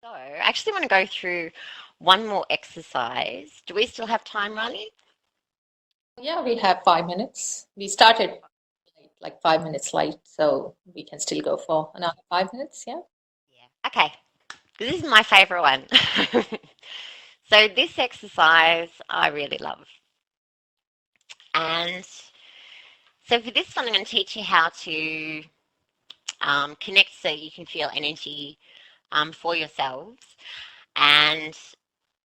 So I actually want to go through one more exercise. Do we still have time, Ronnie? Yeah, we have 5 minutes. We started like 5 minutes late, so we can still go for another 5 minutes. Yeah. Yeah. Okay. This is my favorite one. So this exercise I really love. And so for this one, I'm going to teach you how to connect so you can feel energy for yourselves. And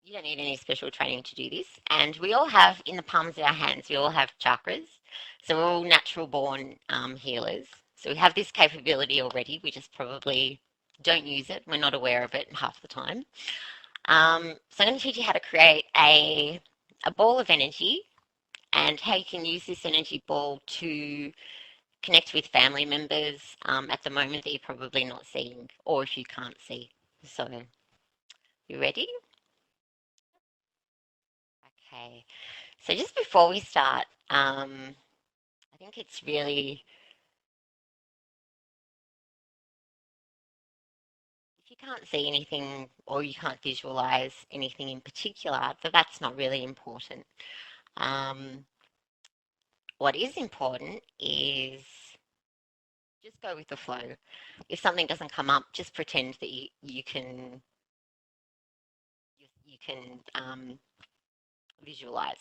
you don't need any special training to do this. And we all have, in the palms of our hands, we all have chakras. So we're all natural born healers. So we have this capability already. We just probably don't use it. We're not aware of it half the time. So I'm going to teach you how to create a ball of energy and how you can use this energy ball to connect with family members at the moment that you're probably not seeing, or if you can't see. So, you ready? Okay. So just before we start, I think it's really, if you can't see anything or you can't visualize anything in particular, that's not really important. Um, what is important is just go with the flow. If something doesn't come up, just pretend that you can visualize.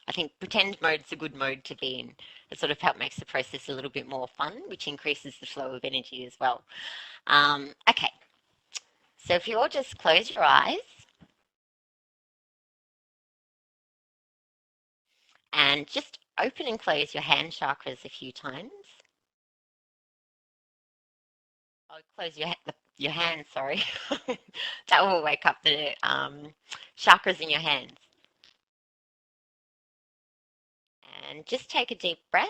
I think pretend mode's a good mode to be in. It sort of helps makes the process a little bit more fun, which increases the flow of energy as well. Okay, so if you all just close your eyes and just open and close your hand chakras a few times. Oh, close your hands, sorry. That will wake up the chakras in your hands. And just take a deep breath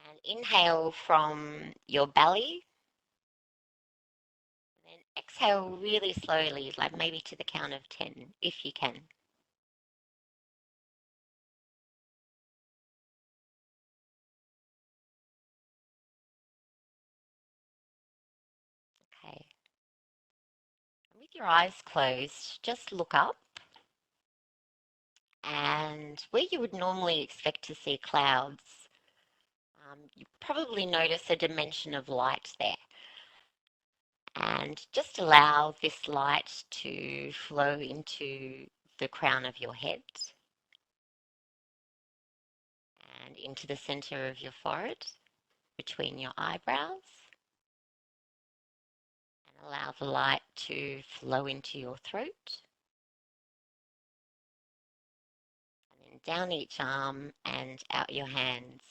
and inhale from your belly. And then exhale really slowly, like maybe to the count of 10, if you can. Okay. And with your eyes closed, just look up. And where you would normally expect to see clouds, you probably notice a dimension of light there. And just allow this light to flow into the crown of your head and into the center of your forehead, between your eyebrows, and allow the light to flow into your throat, and then down each arm and out your hands.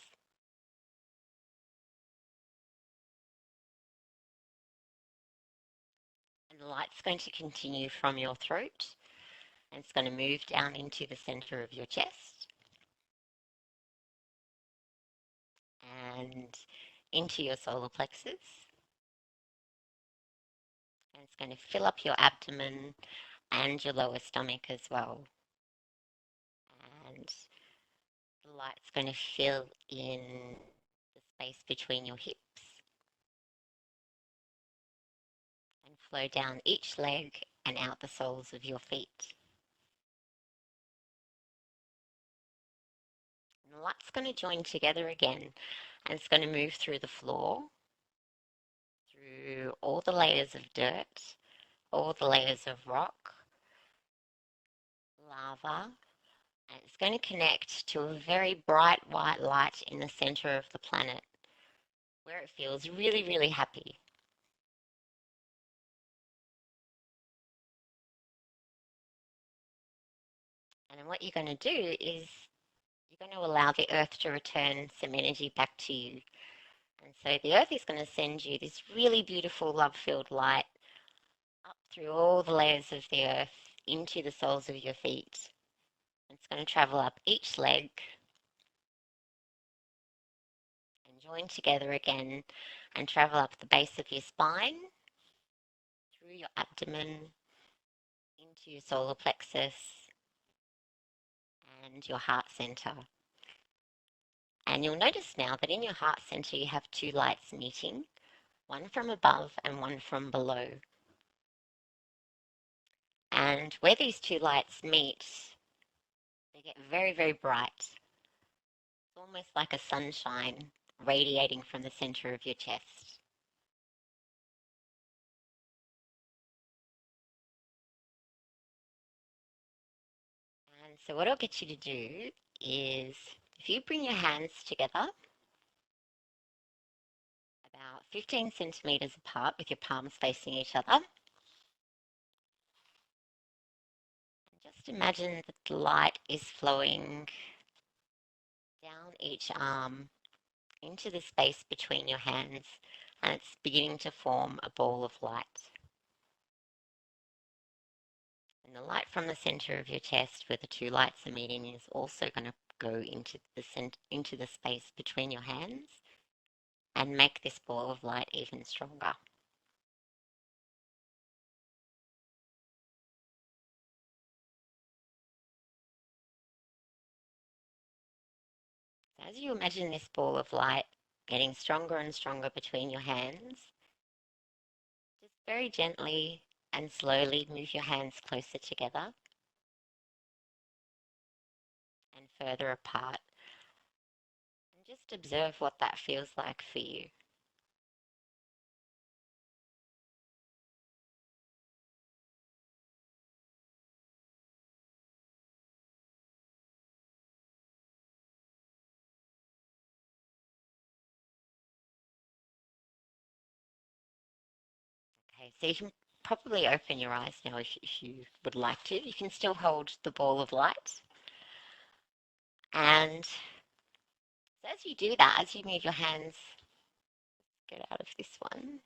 And the light's going to continue from your throat, and it's going to move down into the center of your chest and into your solar plexus. And it's going to fill up your abdomen and your lower stomach as well. And the light's going to fill in the space between your hips and flow down each leg and out the soles of your feet. And the light's going to join together again, and it's going to move through the floor, through all the layers of dirt, all the layers of rock, lava, and it's going to connect to a very bright white light in the center of the planet where it feels really, really happy. And then what you're going to do is you're going to allow the earth to return some energy back to you. And so the earth is going to send you this really beautiful love-filled light up through all the layers of the earth into the soles of your feet. It's going to travel up each leg and join together again and travel up the base of your spine, through your abdomen, into your solar plexus and your heart center. And you'll notice now that in your heart center you have two lights meeting, one from above and one from below. And where these two lights meet, they get very, very bright. It's almost like a sunshine radiating from the center of your chest. And so what I'll get you to do is if you bring your hands together about 15 centimeters apart with your palms facing each other, and just imagine that the light is flowing down each arm into the space between your hands, and it's beginning to form a ball of light. And the light from the center of your chest where the two lights are meeting is also going to go into the space between your hands and make this ball of light even stronger. As you imagine this ball of light getting stronger and stronger between your hands, just very gently and slowly move your hands closer together and further apart, and just observe what that feels like for you. Okay, so you can probably open your eyes now if you would like to. You can still hold the ball of light. And so as you do that, as you move your hands, get out of this one.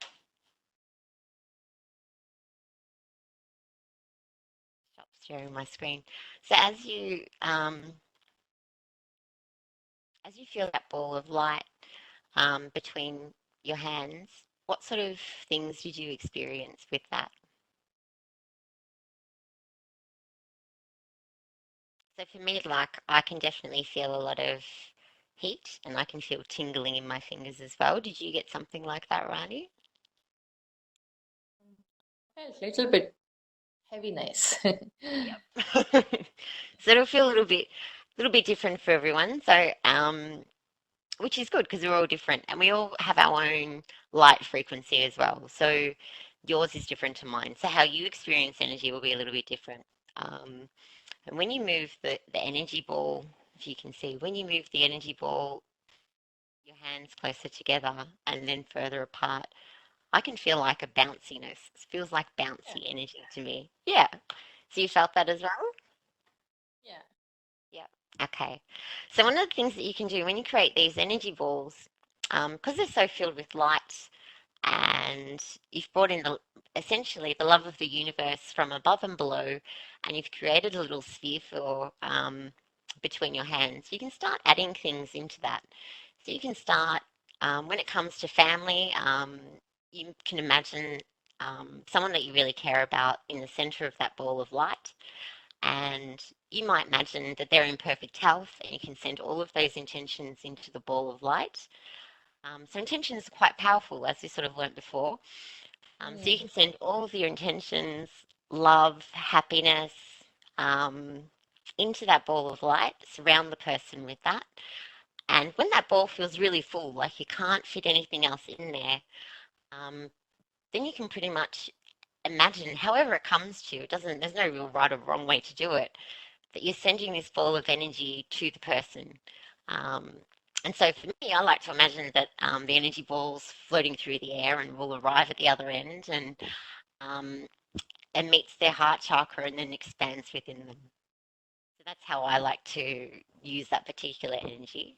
Stop sharing my screen. So as you feel that ball of light between your hands, what sort of things did you experience with that? So for me, like I can definitely feel a lot of heat and I can feel tingling in my fingers as well. Did you get something like that, Rani? A little bit heaviness. Yep. So it'll feel little bit different for everyone. So which is good because we're all different and we all have our own light frequency as well. So yours is different to mine. So how you experience energy will be a little bit different. And when you move the energy ball, if you can see, when you move the energy ball, your hands closer together and then further apart, I can feel like a bounciness. It feels like Yeah, bouncy energy to me. Yeah. So you felt that as well? yeah, Yeah. Okay. So one of the things that you can do when you create these energy balls, because they're so filled with light, and you've brought in essentially the love of the universe from above and below, and you've created a little sphere for between your hands. You can start adding things into that. So you can start when it comes to family. You can imagine someone that you really care about in the center of that ball of light, and you might imagine that they're in perfect health, and you can send all of those intentions into the ball of light. So intentions are quite powerful, as we sort of learnt before. So you mm, can send all of your intentions, love, happiness, um, into that ball of light, surround the person with that. And when that ball feels really full, like you can't fit anything else in there, um, then you can pretty much imagine however it comes to you. It doesn't, there's no real right or wrong way to do it, that you're sending this ball of energy to the person. Um, and so for me, I like to imagine that the energy ball's floating through the air and will arrive at the other end um, and meets their heart chakra and then expands within them. So that's how I like to use that particular energy.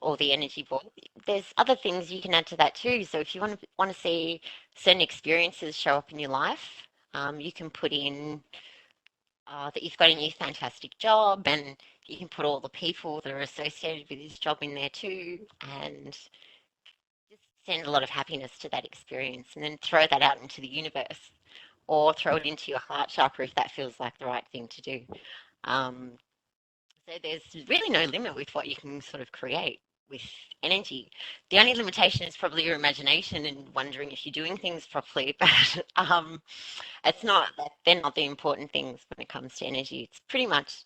Or the energy ball. There's other things you can add to that too. So if you want to see certain experiences show up in your life, you can put in that you've got a new fantastic job, and you can put all the people that are associated with this job in there too, and just send a lot of happiness to that experience, and then throw that out into the universe, or throw it into your heart chakra if that feels like the right thing to do. Um, so there's really no limit with what you can sort of create. with energy. The only limitation is probably your imagination and wondering if you're doing things properly, but it's not that they're not the important things when it comes to energy. It's pretty much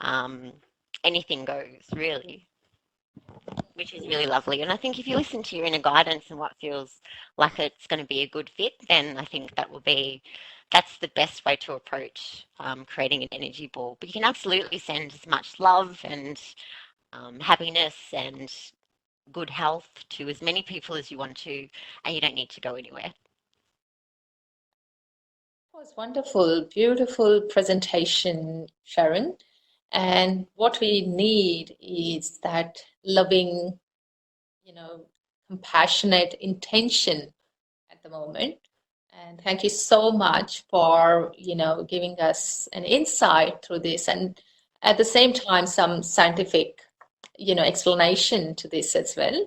um, anything goes, really, which is really lovely. And I think if you listen to your inner guidance and what feels like it's going to be a good fit, then I think that's the best way to approach creating an energy ball. But you can absolutely send as much love and happiness and good health to as many people as you want to, and you don't need to go anywhere. It was wonderful, beautiful presentation, Sharyn. And what we need is that loving, compassionate intention at the moment. And thank you so much for, giving us an insight through this and at the same time some scientific, explanation to this as well.